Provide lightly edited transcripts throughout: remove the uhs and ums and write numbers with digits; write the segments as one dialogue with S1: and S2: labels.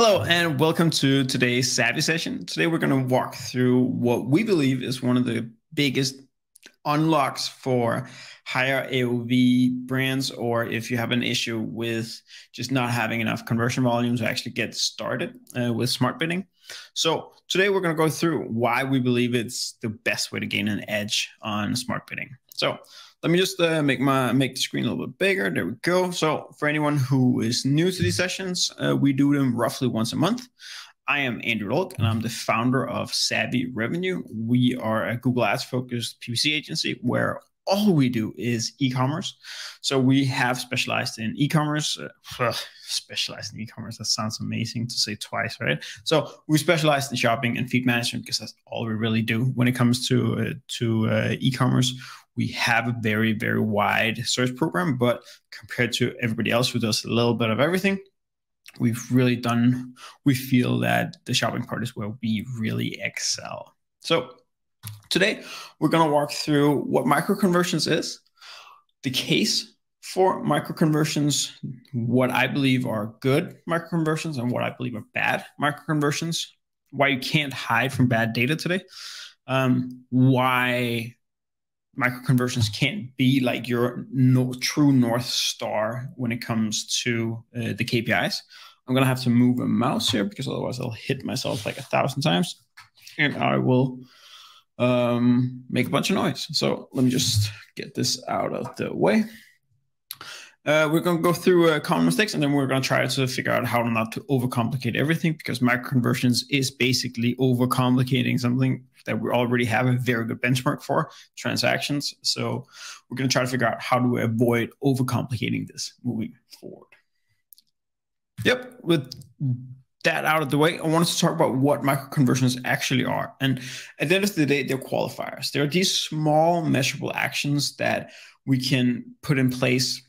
S1: Hello and welcome to today's Savvy session. Today we're going to walk through what we believe is one of the biggest unlocks for higher AOV brands, or if you have an issue with just not having enough conversion volume to actually get started with smart bidding. So today we're going to go through why we believe it's the best way to gain an edge on smart bidding. So let me just make the screen a little bit bigger. There we go. So for anyone who is new to these sessions, we do them roughly once a month. I am Andrew Lolk, and I'm the founder of Savvy Revenue. We are a Google Ads focused PPC agency where all we do is e-commerce. So we have specialized in e-commerce. Specialized in e-commerce. That sounds amazing to say twice, right? So we specialize in shopping and feed management because that's all we really do when it comes to e-commerce. We have a very, very wide search program, but compared to everybody else who does a little bit of everything, we feel that the shopping part is where we really excel. So today we're going to walk through what micro conversions is, the case for micro conversions, what I believe are good micro conversions and what I believe are bad micro conversions, why you can't hide from bad data today, why micro conversions can't be like your true North Star when it comes to the KPIs. I'm going to have to move a mouse here because otherwise I'll hit myself like 1,000 times and I will make a bunch of noise. So let me just get this out of the way. We're going to go through common mistakes, and then we're going to try to figure out how not to overcomplicate everything, because micro conversions is basically overcomplicating something that we already have a very good benchmark for, transactions. So we're going to try to figure out how to avoid overcomplicating this moving forward. Yep, with that out of the way, I wanted to talk about what micro conversions actually are. And at the end of the day, they're qualifiers. They're these small measurable actions that we can put in place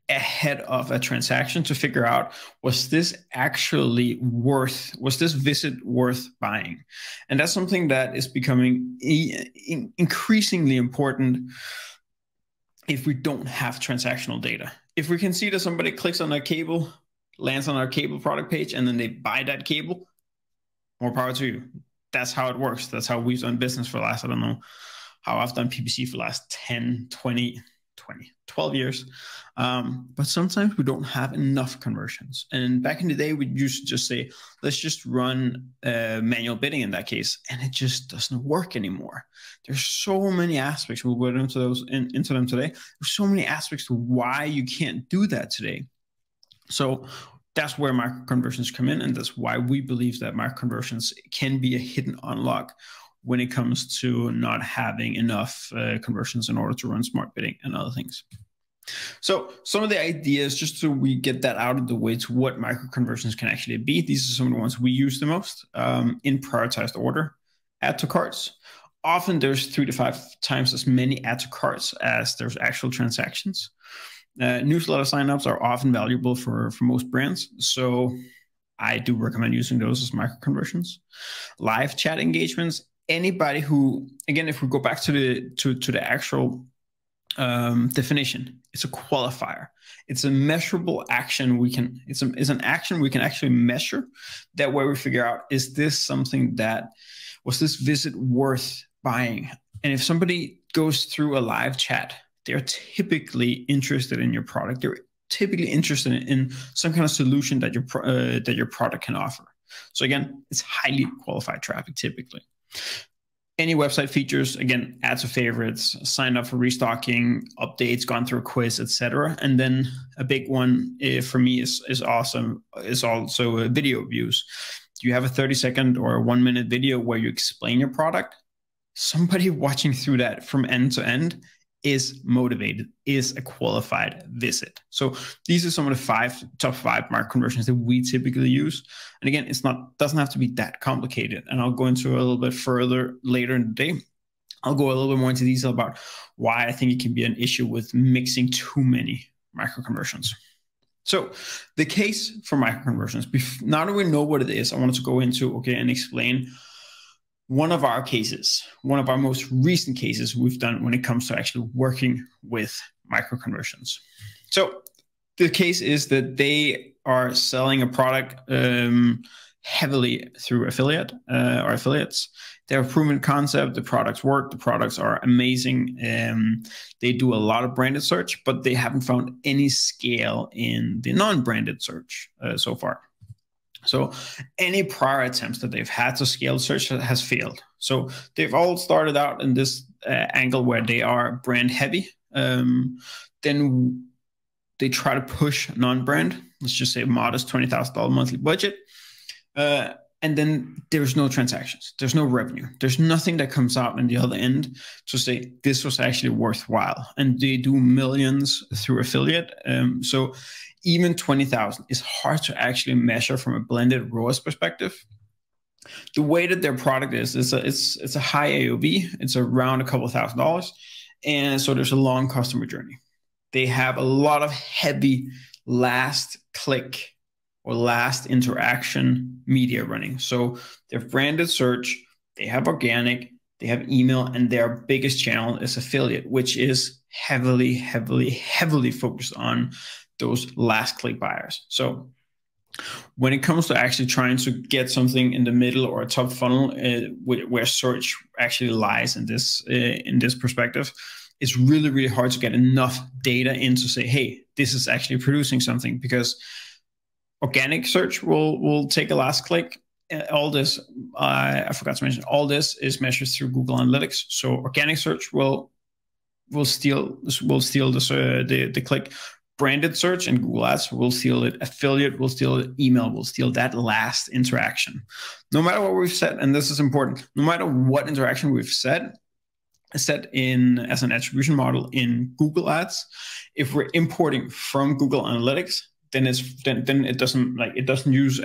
S1: ahead of a transaction to figure out, was this visit worth buying? And that's something that is becoming increasingly important if we don't have transactional data. If we can see that somebody clicks on our cable, lands on our cable product page, and then they buy that cable, more power to you. That's how it works. That's how we've done business for the last, I don't know how I've done PPC for the last 10, 20, 12 years. But sometimes we don't have enough conversions. And back in the day, we used to just say, let's just run manual bidding in that case. And it just doesn't work anymore. There's so many aspects. We'll go into them today. There's so many aspects to why you can't do that today. So that's where micro conversions come in. And that's why we believe that micro conversions can be a hidden unlock when it comes to not having enough conversions in order to run smart bidding and other things. So some of the ideas, just so we get that out of the way to what micro conversions can actually be. These are some of the ones we use the most in prioritized order. Add to carts. Often there's 3 to 5 times as many add to carts as there's actual transactions. Newsletter signups are often valuable for most brands. So I do recommend using those as micro conversions. Live chat engagements. Anybody who, again, if we go back to the actual definition, it's a qualifier. It's a measurable action. It's an action we can actually measure. That way we figure out, is this something was this visit worth buying? And if somebody goes through a live chat, they're typically interested in your product. They're typically interested in some kind of solution that your product can offer. So again, it's highly qualified traffic typically. Any website features, again, add to favorites, sign up for restocking, updates, gone through a quiz, etc. And then a big one for me is also video views. Do you have a 30-second or a 1-minute video where you explain your product? Somebody watching through that from end to end is motivated, is a qualified visit. So these are some of the top 5 micro conversions that we typically use. And again, doesn't have to be that complicated. And I'll go into a little bit further later in the day. I'll go a little bit more into detail about why I think it can be an issue with mixing too many micro conversions. So the case for micro conversions, now that we know what it is, I wanted to go into, and explain one of our cases, one of our most recent cases we've done when it comes to actually working with micro conversions. So the case is that they are selling a product heavily through affiliate or affiliates. They have a proven concept. The products work. The products are amazing. They do a lot of branded search, but they haven't found any scale in the non-branded search so far. So any prior attempts that they've had to scale search has failed. So they've all started out in this angle where they are brand heavy. Then they try to push non-brand. Let's just say a modest $20,000 monthly budget. And then there's no transactions. There's no revenue. There's nothing that comes out on the other end to say this was actually worthwhile. And they do millions through affiliate. So even 20,000 is hard to actually measure from a blended ROAS perspective. The way that their product is it's a high AOV. It's around a couple of $1,000s. And so there's a long customer journey. They have a lot of heavy last click or last interaction media running. So they have branded search, they have organic, they have email, and their biggest channel is affiliate, which is heavily, heavily, heavily focused on those last click buyers. So when it comes to actually trying to get something in the middle or a top funnel where search actually lies in this perspective, it's really, really hard to get enough data in to say, hey, this is actually producing something, because organic search will take a last click. All this, I forgot to mention, all this is measured through Google Analytics. So organic search will steal the click. Branded search and Google Ads will steal it. Affiliate will steal it. Email will steal that last interaction. No matter what we've said, and this is important, no matter what interaction we've set in as an attribution model in Google Ads, if we're importing from Google Analytics, then it doesn't use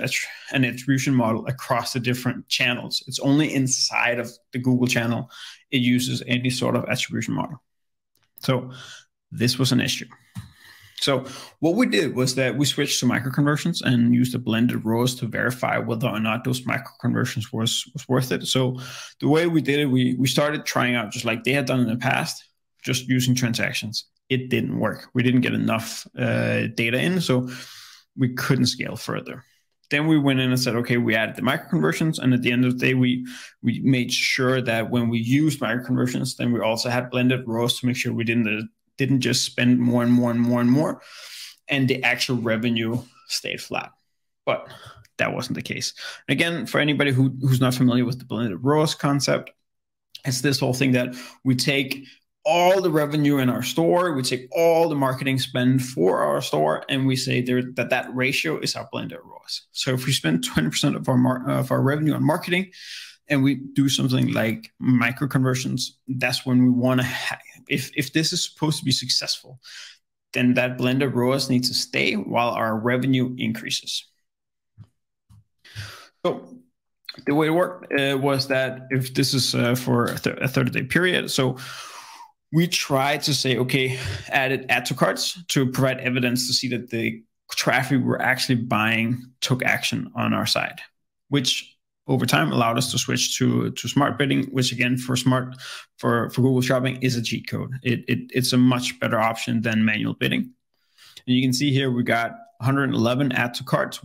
S1: an attribution model across the different channels. It's only inside of the Google channel it uses any sort of attribution model. So this was an issue. So what we did was that we switched to micro conversions and used the blended ROAS to verify whether or not those micro conversions was worth it. So the way we did it, we started trying out just like they had done in the past, just using transactions. It didn't work. We didn't get enough data in, so we couldn't scale further. Then we went in and said, okay, we added the micro conversions, and at the end of the day, we made sure that when we used micro conversions, then we also had blended ROAS to make sure we didn't just spend more and more and more and more, and the actual revenue stayed flat. But that wasn't the case. Again, for anybody who's not familiar with the blended ROAS concept, it's this whole thing that we take all the revenue in our store, we take all the marketing spend for our store, and we say that ratio is our blended ROAS. So if we spend 20% of our revenue on marketing, and we do something like micro conversions, that's when we want to if this is supposed to be successful, then that blended ROAS needs to stay while our revenue increases. So the way it worked was that if this is for a 30-day period, so we tried to say, okay, add to carts to provide evidence to see that the traffic we're actually buying took action on our side, which over time allowed us to switch to smart bidding, which again for Google Shopping is a cheat code. It's a much better option than manual bidding. And you can see here we got 111 add to carts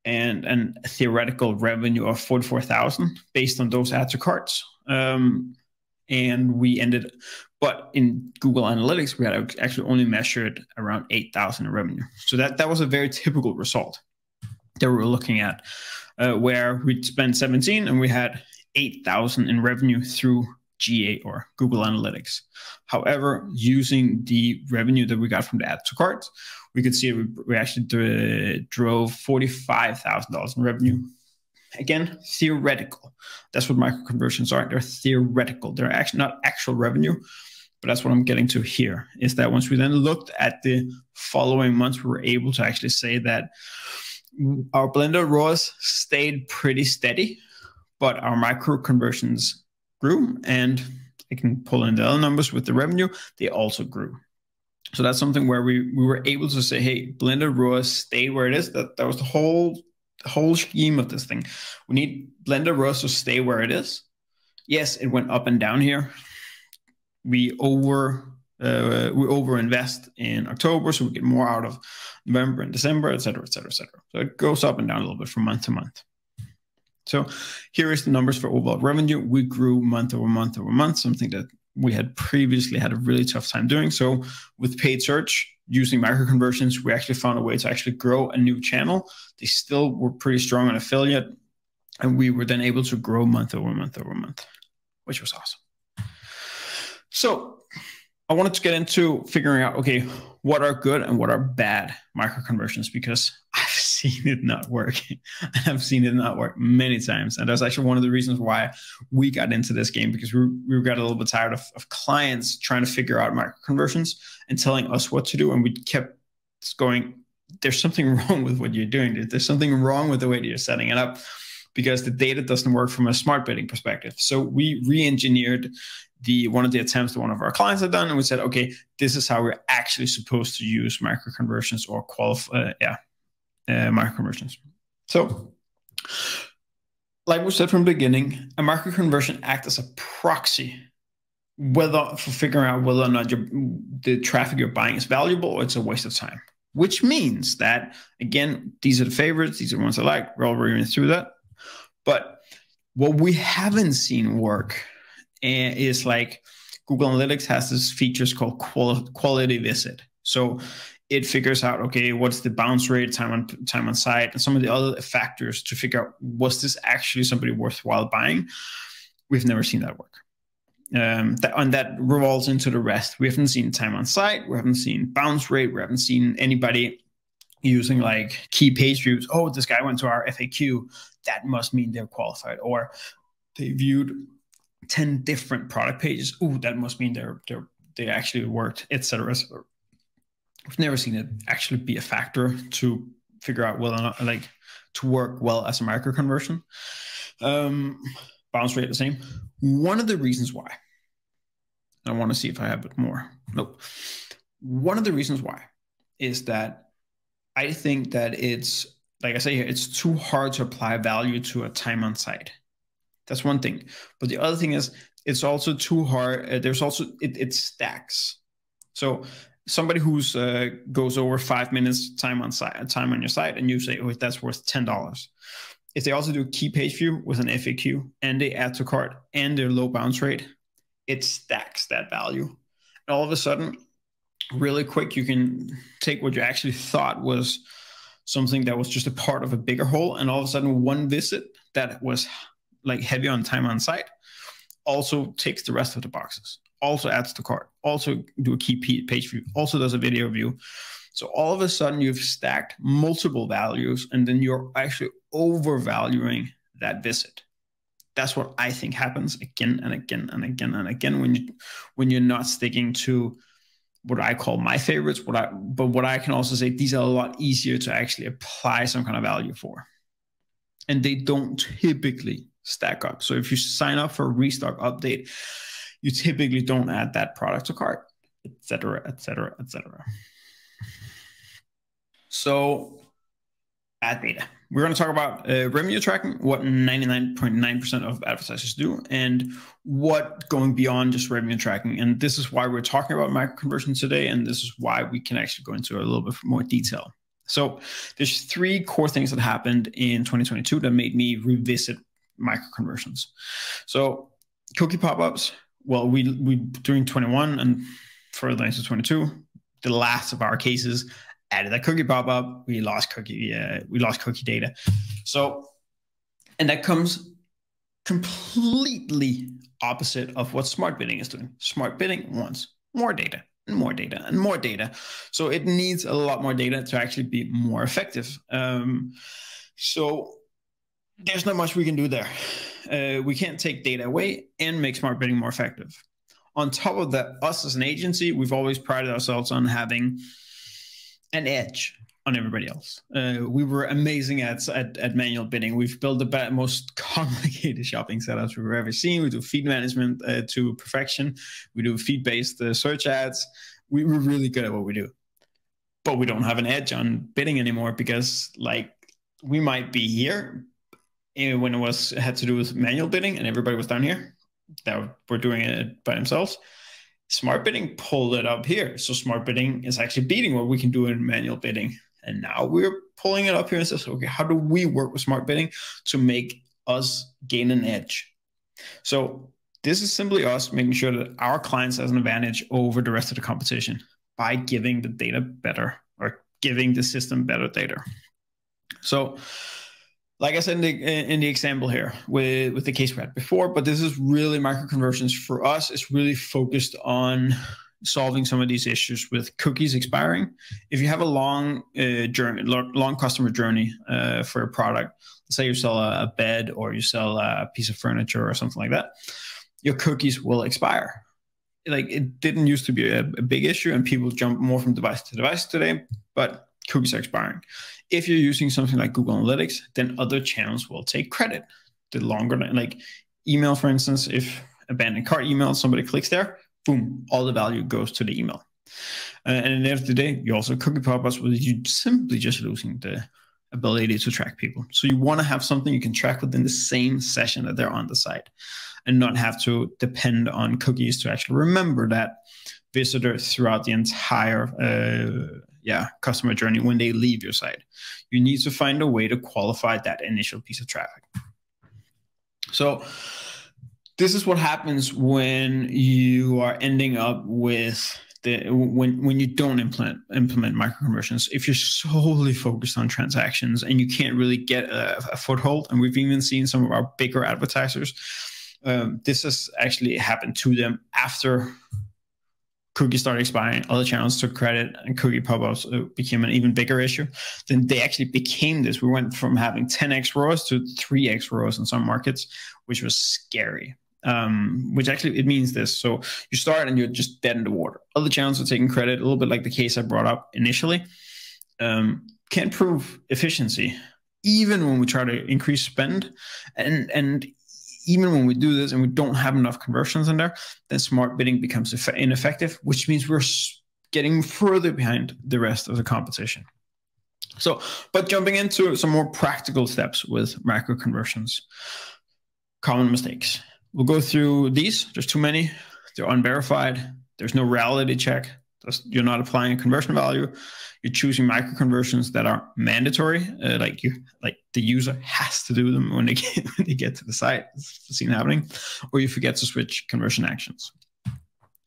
S1: and a theoretical revenue of 44,000 based on those add to carts. And we ended, but in Google Analytics, we had actually only measured around 8,000 in revenue. So that was a very typical result that we were looking at, where we'd spend 17 and we had 8,000 in revenue through GA or Google Analytics. However, using the revenue that we got from the add to cart, we could see we actually drove $45,000 in revenue. Again, theoretical. That's what micro conversions are. They're theoretical. They're actually not actual revenue, but that's what I'm getting to here, is that once we then looked at the following months, we were able to actually say that our blended ROAS stayed pretty steady, but our micro conversions grew, and I can pull in the other numbers with the revenue, they also grew. So that's something where we were able to say, hey, blended ROAS stay where it is. That was the whole scheme of this thing. We need blended ROAS to stay where it is. Yes, it went up and down here. We We overinvest in October, so we get more out of November and December, et cetera, et cetera, et cetera. So it goes up and down a little bit from month to month. So here is the numbers for overall revenue. We grew month over month over month, something that we had previously had a really tough time doing. So with paid search, using micro conversions, we actually found a way to actually grow a new channel. They still were pretty strong on affiliate, and we were then able to grow month over month over month, which was awesome. So I wanted to get into figuring out, okay, what are good and what are bad micro conversions, because I've seen it not work. I've seen it not work many times. And that's actually one of the reasons why we got into this game, because we got a little bit tired of clients trying to figure out micro conversions and telling us what to do. And we kept going, there's something wrong with what you're doing. There's something wrong with the way that you're setting it up, because the data doesn't work from a smart bidding perspective. So we re-engineered one of the attempts that one of our clients had done, and we said, okay, this is how we're actually supposed to use micro conversions or micro conversions. So, like we said from the beginning, a micro conversion acts as a proxy for figuring out whether or not the traffic you're buying is valuable or it's a waste of time. Which means that, again, these are the favorites, these are the ones I like. We're already through that. But what we haven't seen work is like Google Analytics has this features called quality visit. So it figures out, okay, what's the bounce rate, time on site, and some of the other factors to figure out, was this actually somebody worthwhile buying? We've never seen that work. That revolves into the rest. We haven't seen time on site. We haven't seen bounce rate. We haven't seen anybody using like key page views. Oh, this guy went to our FAQ. That must mean they're qualified. Or they viewed 10 different product pages. Oh, that must mean they actually worked, etc. We've never seen it actually be a factor to figure out whether or not, like, to work well as a micro conversion. Bounce rate the same. One of the reasons why, I want to see if I have it more. Nope. One of the reasons why is that I think that it's, like I say here, it's too hard to apply value to a time on site. That's one thing. But the other thing is, it's also too hard. There's also, it stacks. So somebody who's goes over 5 minutes time on your site, and you say, oh, that's worth $10. If they also do key page view with an FAQ, and they add to cart, and their low bounce rate, it stacks that value. And all of a sudden, really quick, you can take what you actually thought was something that was just a part of a bigger whole, and all of a sudden one visit that was like heavy on time on site also takes the rest of the boxes, also adds to cart, also do a key page view, also does a video view. So all of a sudden you've stacked multiple values, and then you're actually overvaluing that visit. That's what I think happens again and again and again and again when you're not sticking to what I call my favorites. But what I can also say, these are a lot easier to actually apply some kind of value for, and they don't typically stack up. So if you sign up for a restock update, you typically don't add that product to cart, etc., etc., etc. So ad data. We're going to talk about revenue tracking, what 99.9% of advertisers do, and what going beyond just revenue tracking. And this is why we're talking about micro conversions today, and this is why we can actually go into a little bit more detail. So there's 3 core things that happened in 2022 that made me revisit micro conversions. So cookie pop-ups. Well, we during 21 and further into 22, the last of our cases added a cookie pop-up. We lost cookie data. So, and that comes completely opposite of what smart bidding is doing. Smart bidding wants more data and more data and more data. So it needs a lot more data to actually be more effective. So there's not much we can do there. We can't take data away and make smart bidding more effective. On top of that, us as an agency, we've always prided ourselves on having an edge on everybody else. We were amazing at manual bidding. We've built the most complicated shopping setups we've ever seen. We do feed management to perfection. We do feed-based search ads. We were really good at what we do. But we don't have an edge on bidding anymore, because like we might be here when it had to do with manual bidding and everybody was down here that were doing it by themselves. Smart bidding pulled it up here. So smart bidding is actually beating what we can do in manual bidding. And now we're pulling it up here and says, okay, how do we work with smart bidding to make us gain an edge? So this is simply us making sure that our clients has an advantage over the rest of the competition by giving the data better, or giving the system better data. So like I said in the example here with the case we had before, but this is really micro-conversions for us. It's really focused on solving some of these issues with cookies expiring. If you have a long long customer journey for a product, let's say you sell a bed or you sell a piece of furniture or something like that, your cookies will expire. Like, it didn't used to be a big issue, and people jump more from device to device today, but cookies are expiring. If you're using something like Google Analytics, then other channels will take credit. The longer, like email, for instance, if abandoned cart email, somebody clicks there, boom, all the value goes to the email. And at the end of the day, you also cookie pop-ups, where you simply just losing the ability to track people. So you want to have something you can track within the same session that they're on the site, and not have to depend on cookies to actually remember that visitor throughout the entire customer journey when they leave your site. You need to find a way to qualify that initial piece of traffic. So this is what happens when you are ending up with when you don't implement micro-conversions. If you're solely focused on transactions and you can't really get a foothold, and we've even seen some of our bigger advertisers, this has actually happened to them after cookies started expiring, other channels took credit, and cookie pop-ups became an even bigger issue. Then they actually became this. We went from having 10x ROAS to 3x ROAS in some markets, which was scary. Which actually, it means this. So you start and you're just dead in the water. Other channels are taking credit, a little bit like the case I brought up initially. Can't prove efficiency, even when we try to increase spend. And even when we do this and we don't have enough conversions in there, then smart bidding becomes ineffective, which means we're getting further behind the rest of the competition. So, but jumping into some more practical steps with macro conversions, common mistakes. We'll go through these. There's too many. They're unverified. There's no reality check. You're not applying a conversion value. You're choosing micro conversions that are mandatory, like the user has to do them when they get to the site. It's seen happening, or you forget to switch conversion actions.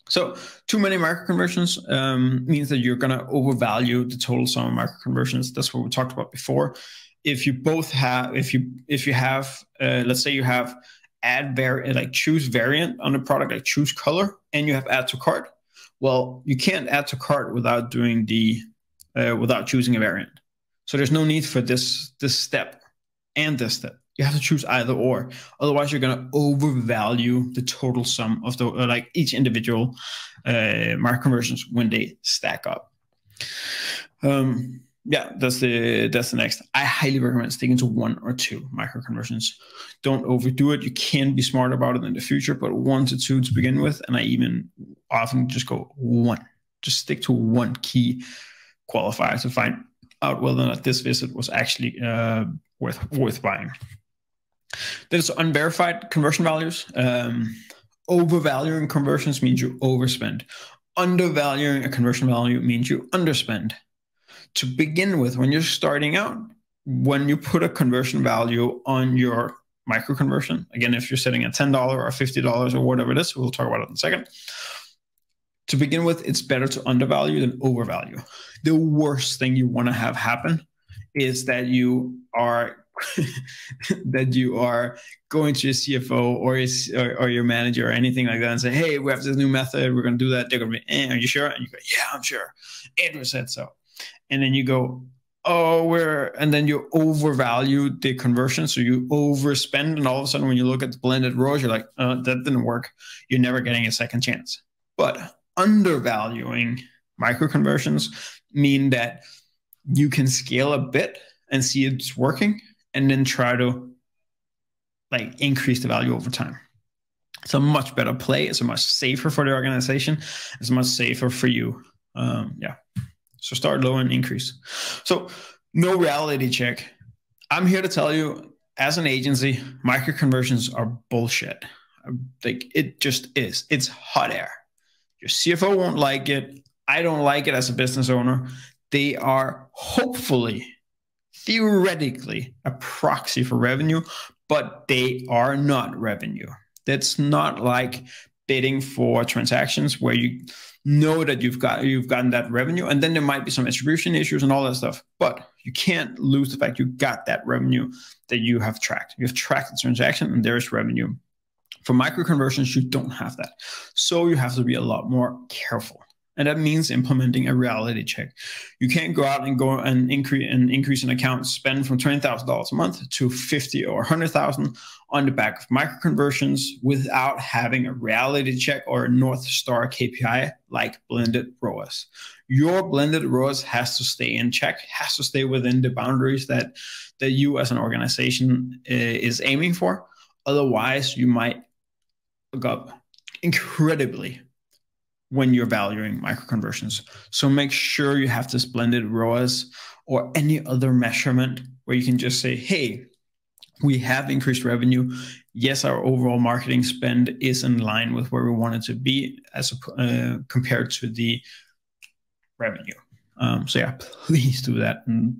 S1: So too many micro conversions means that you're going to overvalue the total sum of micro conversions. That's what we talked about before. If you both have, if you have, let's say you have choose variant on the product, like choose color, and you have add to cart. Well, you can't add to cart without doing without choosing a variant. So there's no need for this step and this step. You have to choose either or. Otherwise, you're going to overvalue the total sum of the each individual market conversions when they stack up. Yeah, that's the next. I highly recommend sticking to 1 or 2 micro conversions. Don't overdo it. You can be smart about it in the future, but 1 to 2 to begin with. And I even often just go 1. Just stick to 1 key qualifier to find out whether or not this visit was actually worth buying. There's unverified conversion values. Overvaluing conversions means you overspend. Undervaluing a conversion value means you underspend. To begin with, when you're starting out, when you put a conversion value on your micro conversion, again, if you're setting at $10 or $50 or whatever it is, we'll talk about it in a second. To begin with, it's better to undervalue than overvalue. The worst thing you want to have happen is that you are going to your CFO or your manager or anything like that and say, hey, we have this new method, we're going to do that. They're going to be, are you sure? And you go, yeah, I'm sure. Andrew said so. And then you go, and then you overvalue the conversion. So you overspend. And all of a sudden, when you look at the blended ROAS, you're like, that didn't work. You're never getting a second chance. But undervaluing micro conversions mean that you can scale a bit and see it's working and then try to increase the value over time. It's a much better play. It's a much safer for the organization. It's much safer for you. Yeah. So start low and increase. So no reality check. I'm here to tell you, as an agency, micro conversions are bullshit. It just is. It's hot air. Your CFO won't like it. I don't like it as a business owner. They are hopefully, theoretically, a proxy for revenue, but they are not revenue. That's not like bidding for transactions where you know that you've gotten that revenue, and then there might be some attribution issues and all that stuff, but you can't lose the fact you got that revenue that you have tracked. You have tracked the transaction and there's revenue. For micro conversions, you don't have that. So you have to be a lot more careful. And that means implementing a reality check. You can't go out and increase an account spend from $20,000 a month to 50 or 100,000 on the back of micro conversions without having a reality check or a North Star KPI like blended ROAS. Your blended ROAS has to stay in check, has to stay within the boundaries that you as an organization is aiming for. Otherwise, you might look up incredibly when you're valuing micro conversions. So make sure you have this blended ROAS or any other measurement where you can just say, hey, we have increased revenue. Yes, our overall marketing spend is in line with where we want it to be as compared to the revenue. So yeah, please do that. And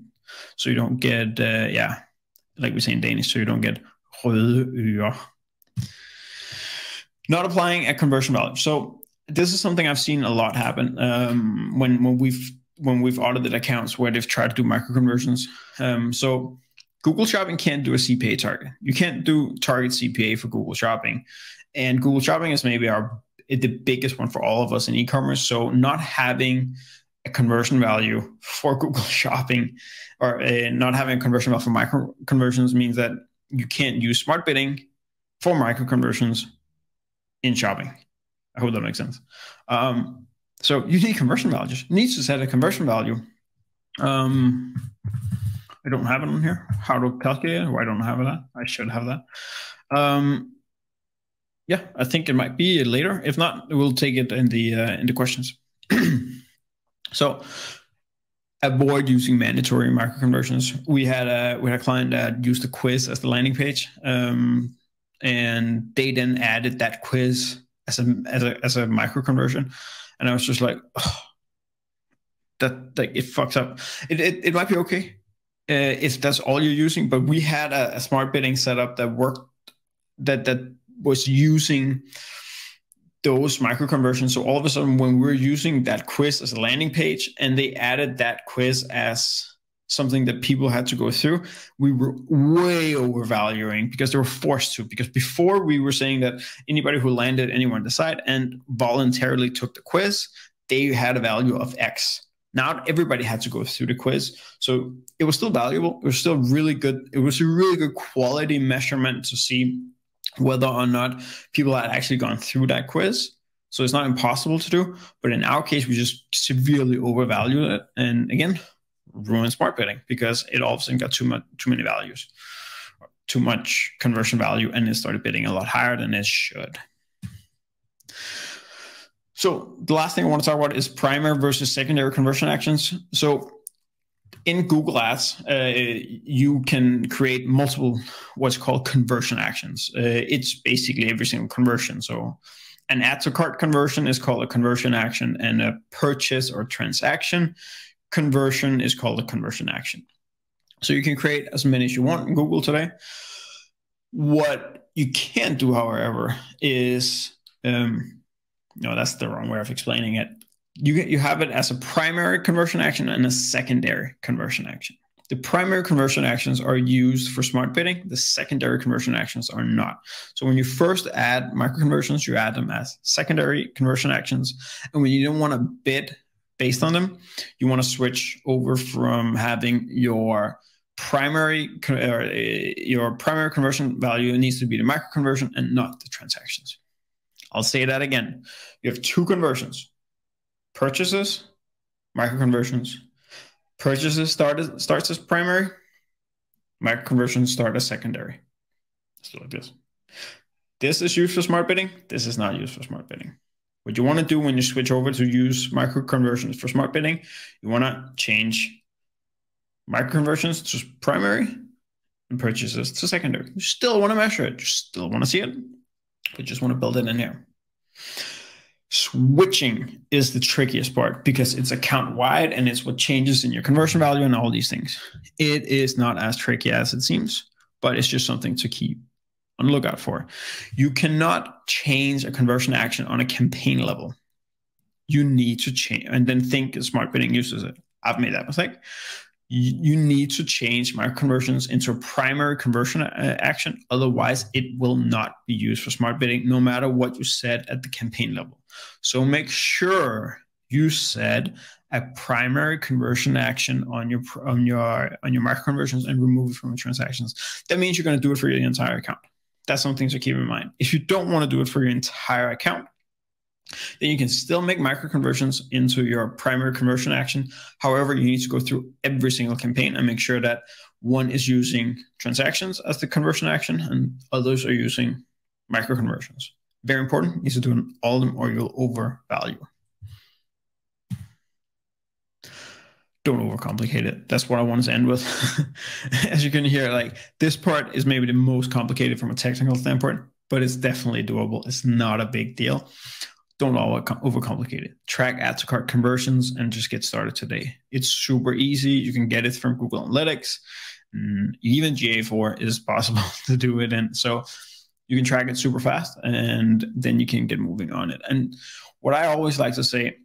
S1: so you don't get, like we say in Danish, so you don't get røde ører. Not applying a conversion value. So this is something I've seen a lot happen when we've audited accounts where they've tried to do micro conversions. So Google Shopping can't do a CPA target. You can't do target CPA for Google Shopping, and Google Shopping is maybe the biggest one for all of us in e-commerce. So not having a conversion value for Google Shopping or not having a conversion value for micro conversions means that you can't use smart bidding for micro conversions in shopping. I hope that makes sense. So you need conversion values. You need to set a conversion value. I don't have it on here. How to calculate it? Or I don't have that. I should have that. Yeah, I think it might be later. If not, we'll take it in the questions. So avoid using mandatory micro conversions. We had a client that used a quiz as the landing page, and they then added that quiz as a micro conversion, and I was just like, oh, that it fucks up. It might be okay if that's all you're using, but we had a smart bidding setup that worked, that was using those micro conversions. So all of a sudden, when we're using that quiz as a landing page, and they added that quiz as something that people had to go through, we were way overvaluing because they were forced to. Because before we were saying that anybody who landed anywhere on the site and voluntarily took the quiz, they had a value of X. Now everybody had to go through the quiz. So it was still valuable. It was still really good. It was a really good quality measurement to see whether or not people had actually gone through that quiz. So it's not impossible to do. But in our case, we just severely overvalued it. And again, ruined smart bidding because it all of a sudden got too many values, too much conversion value, and it started bidding a lot higher than it should. So the last thing I want to talk about is primary versus secondary conversion actions. So in Google Ads, you can create multiple what's called conversion actions. It's basically every single conversion. So an add to cart conversion is called a conversion action, and a purchase or transaction conversion is called a conversion action. So you can create as many as you want in Google today. What you can't do, however, is, no, that's the wrong way of explaining it. You have it as a primary conversion action and a secondary conversion action. The primary conversion actions are used for smart bidding. The secondary conversion actions are not. So when you first add micro conversions, you add them as secondary conversion actions. And when you don't want to bid based on them, you want to switch over from having your primary conversion value needs to be the micro conversion and not the transactions. I'll say that again. You have two conversions: purchases, micro conversions. Purchases starts as primary, micro conversions start as secondary. Just like this. This is used for smart bidding. This is not used for smart bidding. What you want to do when you switch over to use micro conversions for smart bidding, you want to change micro conversions to primary and purchases to secondary. You still want to measure it. You still want to see it. We just want to build it in here. Switching is the trickiest part because it's account wide and it's what changes in your conversion value and all these things. It is not as tricky as it seems, but it's just something to keep on the lookout for. You cannot change a conversion action on a campaign level. You need to change and then think smart bidding uses it. I've made that mistake. You need to change micro conversions into a primary conversion action. Otherwise, it will not be used for smart bidding, no matter what you set at the campaign level. So make sure you set a primary conversion action on your micro conversions and remove it from the transactions. That means you're going to do it for your entire account. That's something to keep in mind. If you don't want to do it for your entire account, then you can still make micro conversions into your primary conversion action. However, you need to go through every single campaign and make sure that one is using transactions as the conversion action and others are using micro conversions. Very important. You need to do all of them or you'll overvalue. Don't overcomplicate it. That's what I wanted to end with. As you can hear, like this part is maybe the most complicated from a technical standpoint, but it's definitely doable. It's not a big deal. Don't overcomplicate it. Track add to cart conversions and just get started today. It's super easy. You can get it from Google Analytics. Even GA4 is possible to do it in. So you can track it super fast and then you can get moving on it. And what I always like to say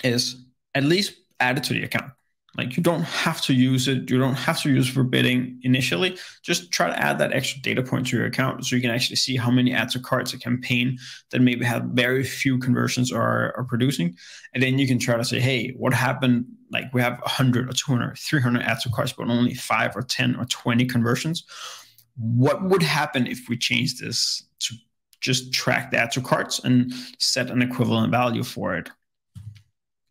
S1: is at least add it to the account. Like you don't have to use it. You don't have to use it for bidding initially. Just try to add that extra data point to your account so you can actually see how many add to carts a campaign that maybe have very few conversions are producing. And then you can try to say, hey, what happened? Like we have 100 or 200, 300 add to carts, but only 5 or 10 or 20 conversions. What would happen if we change this to just track the add to carts and set an equivalent value for it?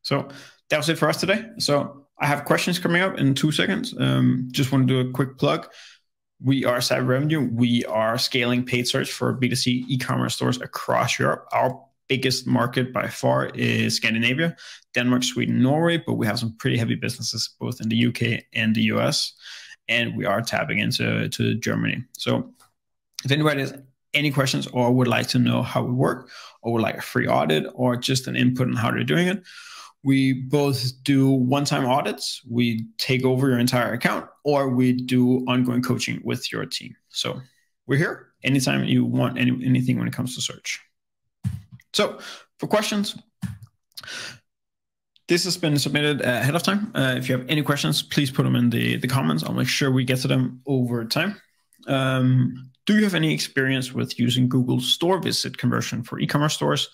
S1: So that was it for us today. So I have questions coming up in 2 seconds. Just want to do a quick plug. We are Cyber Revenue. We are scaling paid search for B2C e-commerce stores across Europe. Our biggest market by far is Scandinavia, Denmark, Sweden, Norway, but we have some pretty heavy businesses both in the UK and the US, and we are tapping into Germany. So if anybody has any questions or would like to know how we work or would like a free audit or just an input on how they're doing it, we both do one-time audits, we take over your entire account, or we do ongoing coaching with your team. So we're here anytime you want anything when it comes to search. So for questions, this has been submitted ahead of time. If you have any questions, please put them in the comments. I'll make sure we get to them over time. Do you have any experience with using Google store visit conversion for e-commerce stores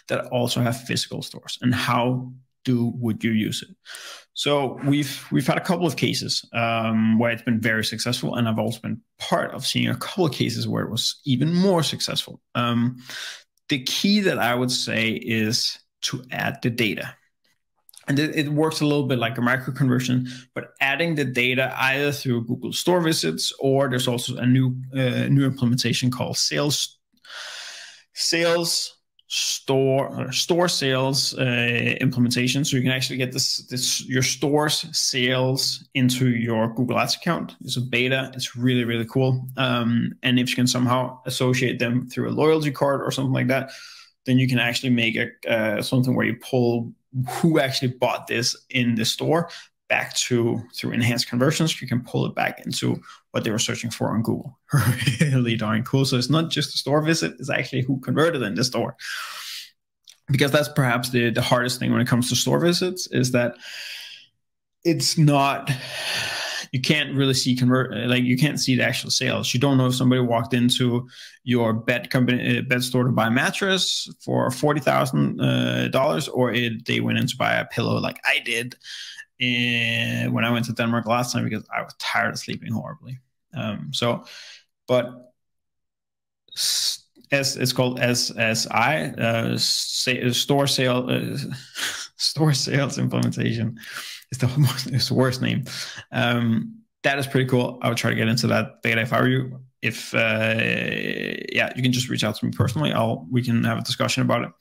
S1: that also have physical stores, and how would you use it? So we've had a couple of cases where it's been very successful, and I've also been part of seeing a couple of cases where it was even more successful. The key that I would say is to add the data. And it works a little bit like a micro conversion, but adding the data either through Google store visits, or there's also a new implementation called store sales implementation. So you can actually get your store's sales into your Google Ads account. It's a beta. It's really, really cool. And if you can somehow associate them through a loyalty card or something like that, then you can actually make something where you pull who actually bought this in the store back through enhanced conversions. You can pull it back into what they were searching for on Google. Really darn cool. So it's not just a store visit, it's actually who converted in the store. Because that's perhaps the hardest thing when it comes to store visits, is that it's not, you can't really see you can't see the actual sales. You don't know if somebody walked into your bed store to buy a mattress for $40,000 or if they went in to buy a pillow like I did when I went to Denmark last time, because I was tired of sleeping horribly. But as it's called SSI, store sales implementation. It's the worst name. That is pretty cool. I would try to get into that beta if I were you. If yeah, you can just reach out to me personally. We can have a discussion about it.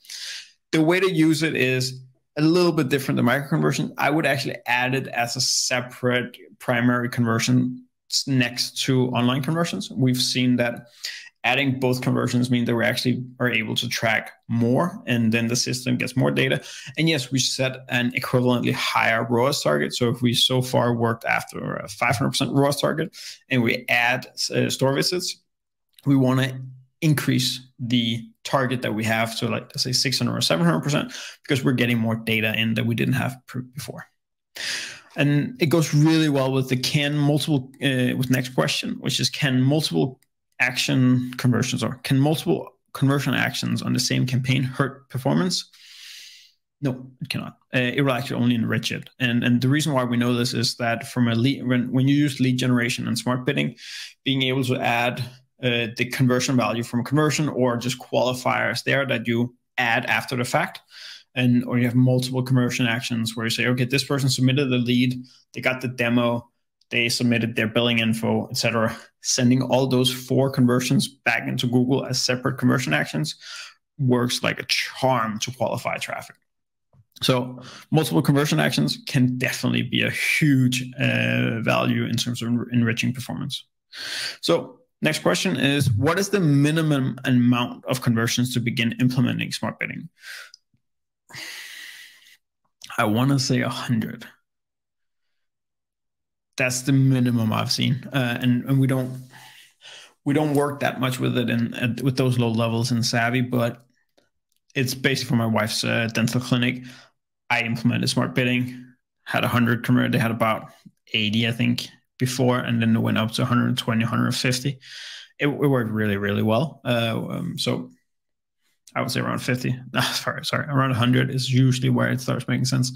S1: The way to use it is a little bit different than micro conversion. I would actually add it as a separate primary conversion next to online conversions. We've seen that Adding both conversions mean that we actually are able to track more, and then the system gets more data. And yes, we set an equivalently higher ROAS target. So if we so far worked after a 500% ROAS target and we add store visits, we want to increase the target that we have to, like, let's say 600 or 700%, because we're getting more data in that we didn't have before. And it goes really well with the with next question, which is, can multiple conversion actions on the same campaign hurt performance? No, it cannot. It will actually only enrich it. And the reason why we know this is that from a lead, when you use lead generation and smart bidding, being able to add the conversion value from a conversion, or just qualifiers there that you add after the fact, or you have multiple conversion actions where you say, okay, this person submitted the lead, they got the demo, they submitted their billing info, etc. Sending all those 4 conversions back into Google as separate conversion actions works like a charm to qualify traffic. So multiple conversion actions can definitely be a huge value in terms of enriching performance. So next question is, what is the minimum amount of conversions to begin implementing smart bidding? I want to say 100. That's the minimum I've seen, and we don't work that much with it with those low levels in Savvy, but it's basically for my wife's dental clinic. I implemented smart bidding, had 100 converted. They had about 80, I think, before, and then it went up to 120, 150. It worked really, really well. So I would say around 50. Sorry, around 100 is usually where it starts making sense.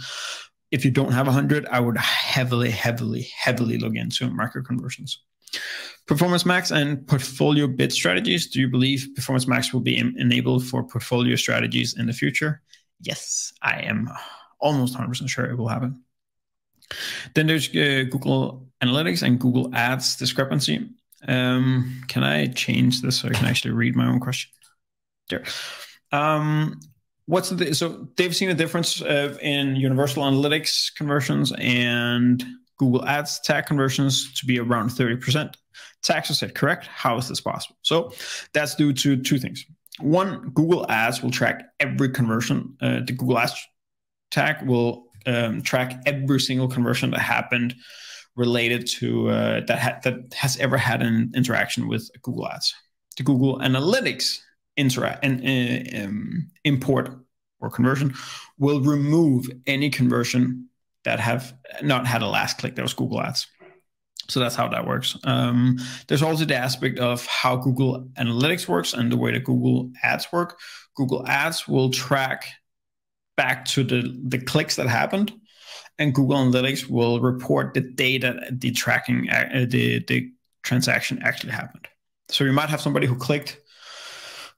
S1: If you don't have 100, I would heavily look into micro conversions. Performance Max and portfolio bid strategies. Do you believe Performance Max will be enabled for portfolio strategies in the future? Yes, I am almost 100% sure it will happen. Then there's Google Analytics and Google Ads discrepancy. Can I change this so I can actually read my own question? There. So they've seen a difference in Universal Analytics conversions and Google Ads tag conversions to be around 30%. Tags are set correct. How is this possible? So that's due to 2 things. One, Google Ads will track every conversion. The Google Ads tag will track every single conversion that happened related to that has ever had an interaction with Google Ads. The Google Analytics import or conversion will remove any conversion that have not had a last click that was Google Ads. So that's how that works. There's also the aspect of how Google Analytics works and the way that Google Ads work. Google Ads will track back to the clicks that happened, and Google Analytics will report the data, the tracking, the transaction actually happened. So you might have somebody who clicked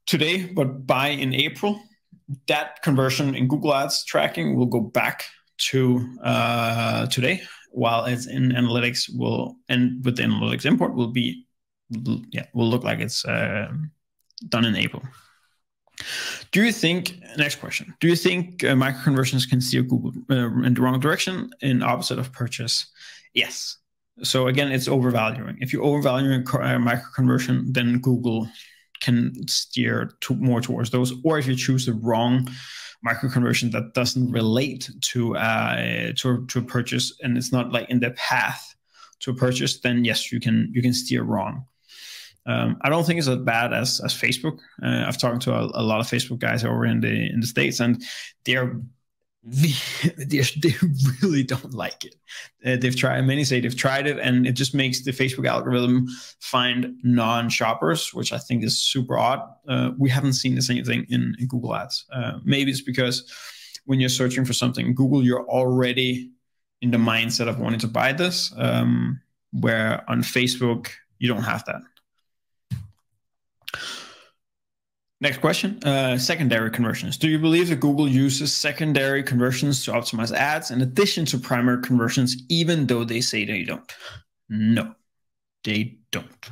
S1: today, but by in April, that conversion in Google Ads tracking will go back to today, while it's in Analytics and with the Analytics import will look like it's done in April. Do you think, next question, do you think micro conversions can steer Google in the wrong direction in opposite of purchase? Yes. So again, it's overvaluing. If you're overvaluing micro conversion, then Google can steer more towards those. Or if you choose the wrong micro conversion that doesn't relate to a purchase, and it's not like in the path to a purchase, then yes, you can steer wrong. I don't think it's as bad as Facebook. I've talked to a lot of Facebook guys over in the States, and they really don't like it. They've tried. Many say they've tried it, and it just makes the Facebook algorithm find non-shoppers, which I think is super odd. We haven't seen the same thing in Google Ads. Maybe it's because when you're searching for something in Google, you're already in the mindset of wanting to buy this, where on Facebook you don't have that. Next question, secondary conversions. Do you believe that Google uses secondary conversions to optimize ads in addition to primary conversions, even though they say they don't? No, they don't.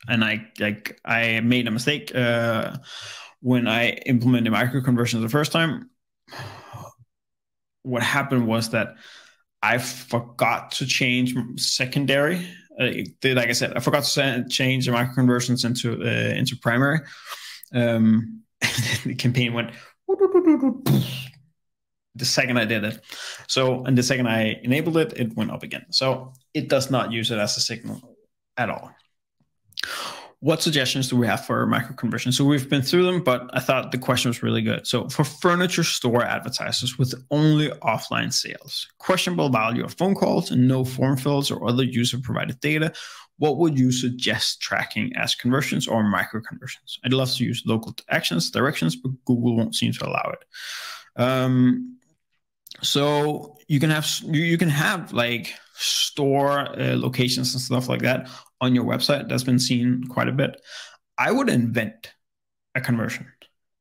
S1: And I made a mistake when I implemented micro conversions the first time. What happened was that I forgot to change secondary Like I said, I forgot to change the micro conversions into primary. The campaign went the second I did it. So, and the second I enabled it, it went up again. So it does not use it as a signal at all. What suggestions do we have for micro conversion? So we've been through them, but I thought the question was really good. So for furniture store advertisers with only offline sales, questionable value of phone calls and no form fills or other user provided data, what would you suggest tracking as conversions or micro conversions? I'd love to use local actions, directions, but Google won't seem to allow it. So you can have like store locations and stuff like that on your website. That's been seen quite a bit. I would invent a conversion.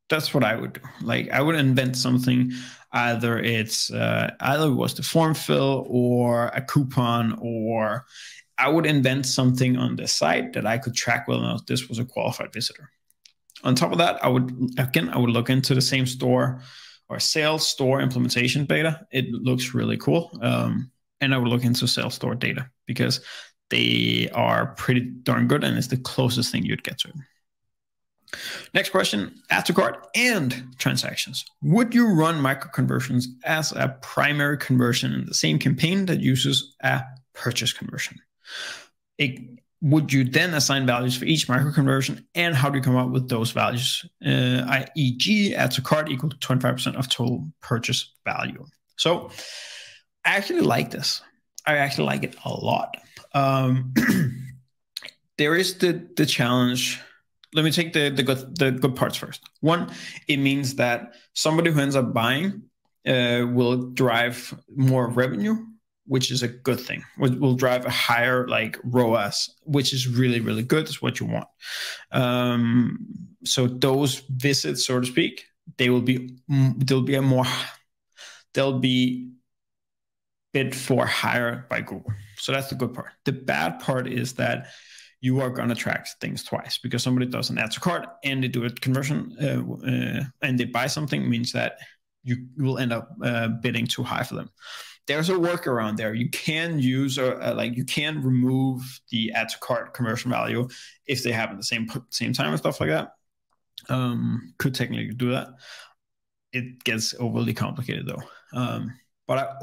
S1: That's what I would do. Like I would invent something. Either it was the form fill or a coupon, or I would invent something on the site that I could track whether or not this was a qualified visitor. On top of that, I would look into the same store or sales store implementation beta. It looks really cool. And I would look into sales store data because they are pretty darn good and it's the closest thing you'd get to it. Next question, add to cart and transactions. Would you run micro conversions as a primary conversion in the same campaign that uses a purchase conversion? Would you then assign values for each micro conversion, and how do you come up with those values? E.g., add to cart equal to 25% of total purchase value. So I actually like this. I actually like it a lot. There is the challenge. Let me take the good parts first. One, it means that somebody who ends up buying will drive more revenue, which is a good thing. Will drive a higher like ROAS, which is really, really good. That's what you want. So those visits, so to speak, they'll be bid for higher by Google. So that's the good part. The bad part is that you are going to track things twice because somebody does an add to cart and they do a conversion and they buy something, means that you will end up bidding too high for them. There's a workaround there. You can use you can remove the add to cart conversion value if they happen at the same time and stuff like that. Could technically do that. It gets overly complicated though. But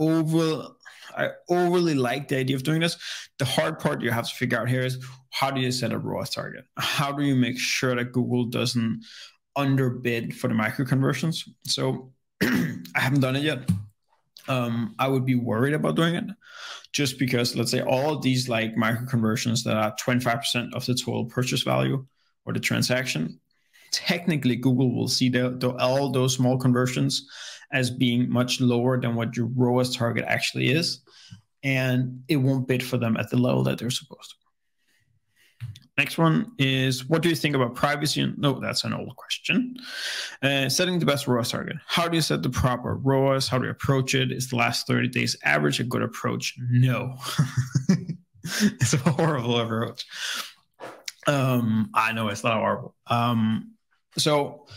S1: I overly like the idea of doing this. The hard part you have to figure out here is, how do you set a ROAS target? How do you make sure that Google doesn't underbid for the micro conversions? So I haven't done it yet. I would be worried about doing it just because, let's say, all of these like micro conversions that are 25% of the total purchase value or the transaction, technically Google will see all those small conversions as being much lower than what your ROAS target actually is, and it won't bid for them at the level that they're supposed to. Next one is, what do you think about privacy? No, that's an old question. Setting the best ROAS target. How do you set the proper ROAS? How do you approach it? Is the last 30 days average a good approach? No. It's a horrible approach. I know it's not horrible. So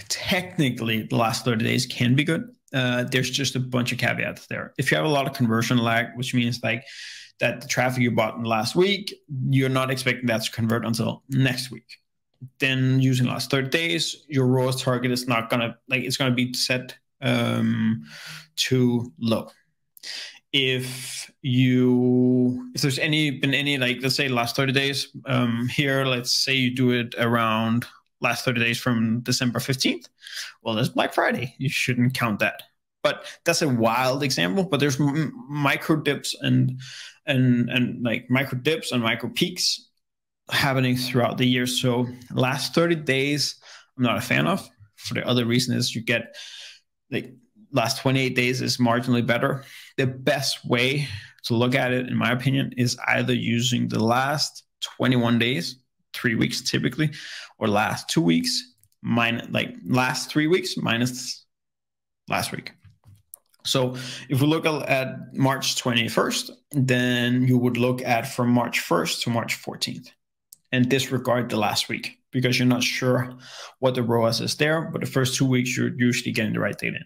S1: technically, the last 30 days can be good. There's just a bunch of caveats there. If you have a lot of conversion lag, which means like that the traffic you bought in the last week, you're not expecting that to convert until next week. Then using the last 30 days, your ROAS target is not gonna, like, it's gonna be set too low. If there's been any, like, let's say the last 30 days here, let's say you do it around last 30 days from December 15th. Well, there's Black Friday. You shouldn't count that. But that's a wild example, but there's micro dips and like micro dips and micro peaks happening throughout the year. So last 30 days, I'm not a fan of. For the other reason is you get, like, last 28 days is marginally better. The best way to look at it, in my opinion, is either using the last 21 days, 3 weeks typically, or last 2 weeks, last 3 weeks minus last week. So if we look at March 21st, then you would look at from March 1st to March 14th and disregard the last week because you're not sure what the ROAS is there, but the first 2 weeks, you're usually getting the right data in.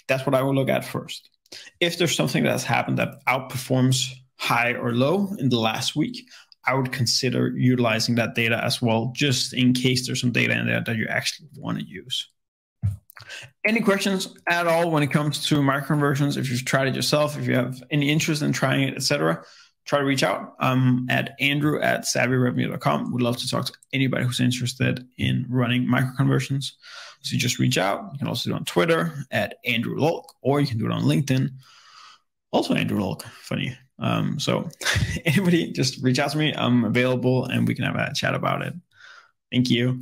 S1: That's what I would look at first. If there's something that's happened that outperforms high or low in the last week, I would consider utilizing that data as well, just in case there's some data in there that you actually want to use. Any questions at all when it comes to microconversions? If you've tried it yourself, if you have any interest in trying it, etc., try to reach out. At andrew@savvyrevenue.com. Would love to talk to anybody who's interested in running microconversions. So you just reach out. You can also do it on Twitter @AndrewLulk, or you can do it on LinkedIn. Also Andrew Lulk, funny. So anybody, just reach out to me. I'm available and we can have a chat about it. Thank you.